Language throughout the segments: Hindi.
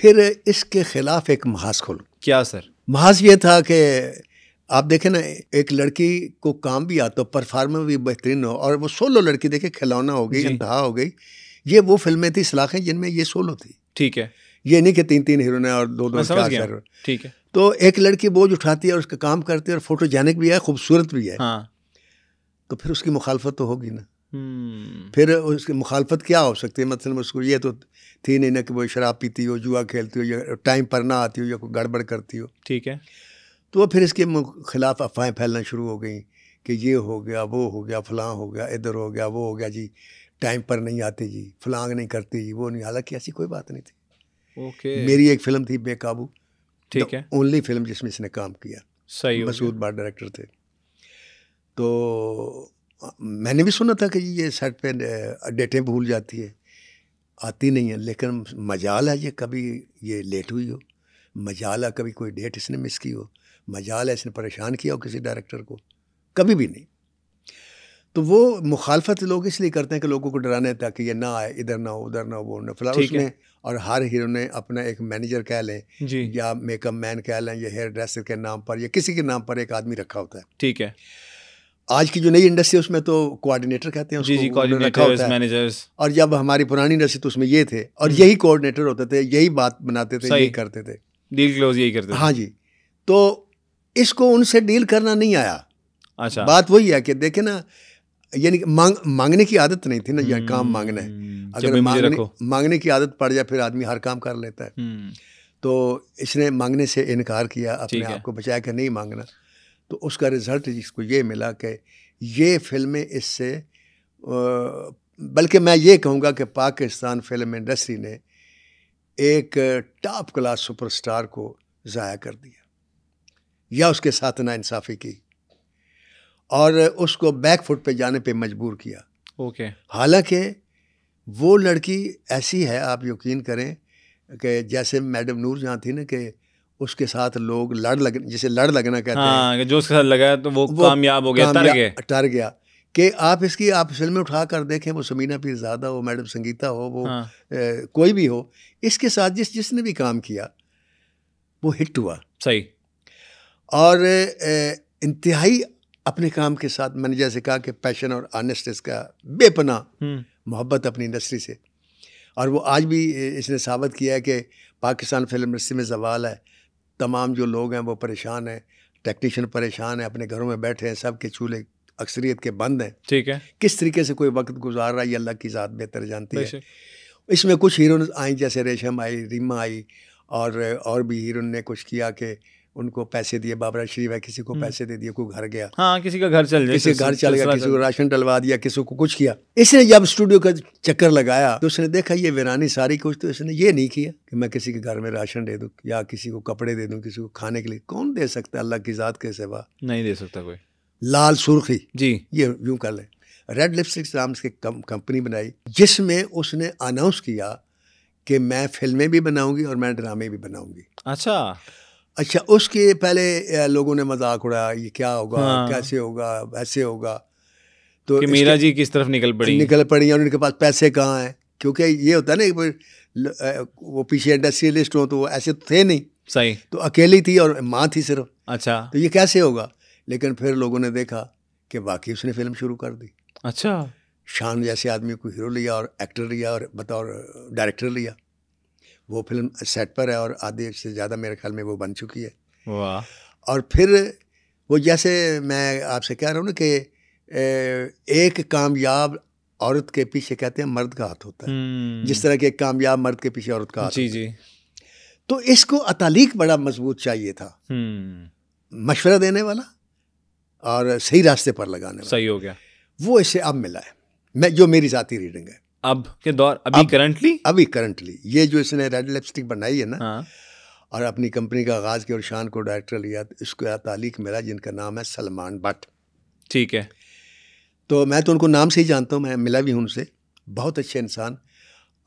फिर इसके खिलाफ एक महाज खोल। क्या सर? महाज ये था कि आप देखें ना, एक लड़की को काम भी आता हो, परफॉर्मेंस भी बेहतरीन हो, और वो सोलो लड़की देखे, खिलौना हो गई, इंतहा हो गई। ये वो फिल्में थी सलाखें जिनमें ये सोलो थी। ठीक है, ये नहीं कि 3-3 हीरोइन और 2-2 4-4। ठीक है। तो एक लड़की बोझ उठाती है और उसका काम करती है, और फोटोजेनिक भी है, खूबसूरत भी है। हाँ। तो फिर उसकी मुखालफत तो होगी ना। फिर उसकी मुखालफत क्या हो सकती है? मतलब उसको ये तो थी नहीं ना कि वो शराब पीती हो, जुआ खेलती हो, या टाइम पर ना आती हो, या कोई गड़बड़ करती हो। ठीक है। तो फिर इसके खिलाफ अफवाहें फैलना शुरू हो गई कि ये हो गया, वो हो गया, फलां हो गया, इधर हो गया, वो हो गया जी, टाइम पर नहीं आती जी, फलांग नहीं करती जी, वो नहीं। हालांकि ऐसी कोई बात नहीं थी। ओके। मेरी एक फिल्म थी बेकाबू, ठीक है, ओनली फिल्म जिसमें इसने काम किया। सही। मसूद बार डायरेक्टर थे। तो मैंने भी सुना था कि ये सेट पे डेटें भूल जाती है, आती नहीं है, लेकिन मजाल है ये कभी ये लेट हुई हो, मजाल है कभी कोई डेट इसने मिस की हो, मजाल है इसने परेशान किया हो किसी डायरेक्टर को, कभी भी नहीं। तो वो मुखालफत लोग इसलिए करते हैं कि लोगों को डराने, ताकि ये ना आए, इधर ना हो, उधर ना हो, वो ना फिलहाल उसमें। और हर हीरो ने अपना एक मैनेजर कह लें जी, या मेकअप मैन कह लें, या हेयर ड्रेसर के नाम पर या किसी के नाम पर एक आदमी रखा होता है। ठीक है। आज की जो नई इंडस्ट्री है उसमें तो कोऑर्डिनेटर कहते हैं उसको, जी, कोऑर्डिनेटर्स, मैनेजर्स। और जब हमारी पुरानी इंडस्ट्री तो उसमें ये थे, और यही कोऑर्डिनेटर होते थे, यही बात बनाते थे, यही करते थे, डील क्लोज यही करते थे। हाँ जी। तो इसको उनसे डील करना नहीं आया। अच्छा। बात वही है कि देखे ना, यानी मांगने की आदत नहीं थी ना, या काम मांगना है। अगर मांगने की आदत पड़ जाए फिर आदमी हर काम कर लेता है। तो इसने मांगने से इनकार किया, अपने आप को बचाया कि नहीं मांगना। तो उसका रिजल्ट जिसको ये मिला कि ये फिल्में इससे, बल्कि मैं ये कहूँगा कि पाकिस्तान फिल्म इंडस्ट्री ने एक टॉप क्लास सुपरस्टार को ज़ाया कर दिया, या उसके साथ नाइंसाफ़ी की, और उसको बैक फुट पे जाने पे मजबूर किया। ओके। हालांकि वो लड़की ऐसी है, आप यकीन करें कि जैसे मैडम नूर जहाँ थी ना, कि उसके साथ लोग जिसे लड़ लगना कहते हैं, जो उसके साथ लगा तो वो कामयाब हो गया, टर गया। कि आप फिल्में उठा कर देखें, वो समीना पीरज़ादा हो, मैडम संगीता हो, वो कोई भी हो, इसके साथ जिसने भी काम किया वो हिट हुआ। सही। और इंतहाई अपने काम के साथ, मैंने जैसे कहा कि पैशन और ऑनेस्ट, इसका बेपनाह मोहब्बत अपनी इंडस्ट्री से। और वो आज भी इसने साबित किया है कि पाकिस्तान फिल्म इंडस्ट्री में ज़वाल है, तमाम जो लोग हैं वो परेशान हैं, टेक्नीशियन परेशान हैं, अपने घरों में बैठे हैं, सब के चूल्हे अक्सरियत के बंद हैं। ठीक है। किस तरीके से कोई वक्त गुजार रहा है ये अल्लाह की ज़ात बेहतर जानती है। इसमें कुछ हीरोइन आई, जैसे रेशम आई, रीमा आई, और भी हीरोइन ने कुछ किया कि उनको पैसे दिए, बाबरा शरीफ है, किसी को पैसे दे दिए, कोई घर गया, हाँ, किसी का घर चल किसी घर चल गया, किसी को राशन डलवा दिया, किसी को कुछ किया। इसने जब स्टूडियो का चक्कर लगाया तो उसने देखा ये वीरानी सारी कुछ, तो इसने ये नहीं किया कि मैं किसी के घर में राशन दे दूं, या किसी को कपड़े दे दूं, किसी को खाने के लिए। कौन दे सकता है अल्लाह की ज़ात के सिवा? नहीं दे सकता कोई। लाल सुर्खी जी, ये यूं कर ले। रेड लिपस्टिक्स नाम से कंपनी बनाई, जिसमें उसने अनाउंस किया कि मैं फिल्में भी बनाऊंगी और मैं ड्रामे भी बनाऊंगी। अच्छा, उसके पहले लोगों ने मजाक उड़ाया, ये क्या होगा, कैसे होगा, वैसे होगा। तो कि मीरा जी किस तरफ निकल पड़ी और उनके पास पैसे कहाँ हैं, क्योंकि ये होता है ना, वो पीछे इंडस्ट्रियलिस्ट हो तो वो ऐसे तो थे नहीं। सही। तो अकेली थी और माँ थी सिर्फ। अच्छा। तो ये कैसे होगा? लेकिन फिर लोगों ने देखा कि वाकई उसने फिल्म शुरू कर दी। अच्छा। शान जैसे आदमी को हीरो लिया और एक्टर लिया और बतौर डायरेक्टर लिया। वो फिल्म सेट पर है और आधे से ज़्यादा मेरे ख्याल में वो बन चुकी है। वाह। और फिर वो, जैसे मैं आपसे कह रहा हूँ ना कि एक कामयाब औरत के पीछे कहते हैं मर्द का हाथ होता है, जिस तरह के एक कामयाब मर्द के पीछे औरत का हाथ होता है। तो इसको अतालीक बड़ा मजबूत चाहिए था, मशवरा देने वाला और सही रास्ते पर लगाने वाला। सही हो गया। वो इसे अब मिला है, जो मेरी ज़ाती रीडिंग है अब के दौर, अभी करंटली ये जो इसने रेड लिपस्टिक बनाई है ना, और अपनी कंपनी का आगाज़ किया और शान को डायरेक्टर लिया, तो इसको तालीक मिला जिनका नाम है सलमान भट्ट। ठीक है। तो मैं तो उनको नाम से ही जानता हूँ, मैं मिला भी हूँ उनसे, बहुत अच्छे इंसान।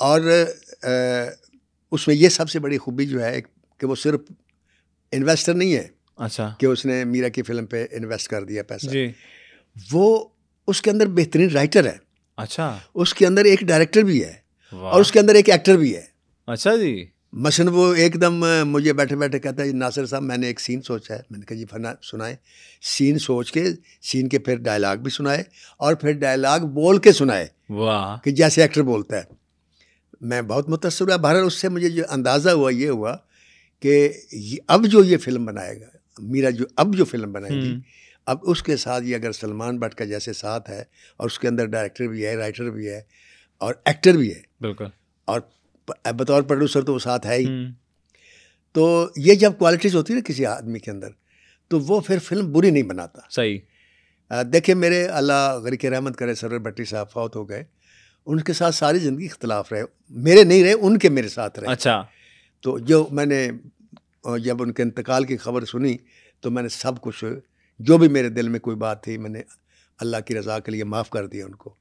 और उसमें ये सबसे बड़ी खूबी जो है कि वो सिर्फ इन्वेस्टर नहीं है। अच्छा। कि उसने मीरा की फिल्म पे इन्वेस्ट कर दिया पैसा जी। वो उसके अंदर बेहतरीन राइटर है। अच्छा। उसके अंदर एक डायरेक्टर भी है और उसके अंदर एक एक्टर भी है। अच्छा जी। मसलन वो एकदम मुझे बैठे बैठे कहता है नासिर साहब मैंने एक सीन सोचा है। मैंने कहा जी फना सुनाए। सीन सोच के सीन के फिर डायलॉग भी सुनाए और फिर डायलॉग बोल के सुनाए। वाह, कि जैसे एक्टर बोलता है। मैं बहुत मुतासर हुआ। बहरहाल उससे मुझे जो अंदाज़ा हुआ ये हुआ कि अब जो ये फिल्म बनाएगा मीरा, जो अब जो फिल्म बनाएगी, अब उसके साथ ये अगर सलमान भट्ट का जैसे साथ है और उसके अंदर डायरेक्टर भी है, राइटर भी है और एक्टर भी है, बिल्कुल, और बतौर प्रोड्यूसर तो वो साथ है ही। तो ये जब क्वालिटीज़ होती है ना किसी आदमी के अंदर, तो वो फिर फिल्म बुरी नहीं बनाता। सही। देखिए मेरे अल्लाह गरीक रहमत करे सरवर भट्टी साहब फौत हो गए, उनके साथ सारी ज़िंदगी इख्तलाफ रहे, मेरे नहीं रहे, उनके मेरे साथ रहे। अच्छा। तो जो मैंने जब उनके इंतकाल की खबर सुनी तो मैंने सब कुछ, जो भी मेरे दिल में कोई बात थी, मैंने अल्लाह की रज़ा के लिए माफ़ कर दिया उनको।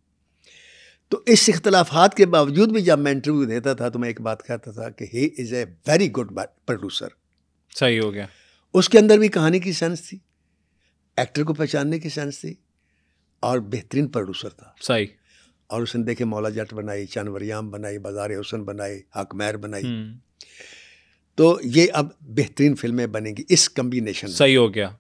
तो इस इख्तलाफात के बावजूद भी जब मैं इंटरव्यू देता था तो मैं एक बात कहता था कि he is a very good producer. सही हो गया। उसके अंदर भी कहानी की सेंस थी, एक्टर को पहचानने की सेंस थी और बेहतरीन प्रोड्यूसर था। सही। और उसने देखे मौला जट बनाई, चंद वरियाम बनाई, बाजार हुसन बनाई, हक महर बनाई। तो ये अब बेहतरीन फिल्में बनेंगी इस कम्बिनेशन में। सही हो गया।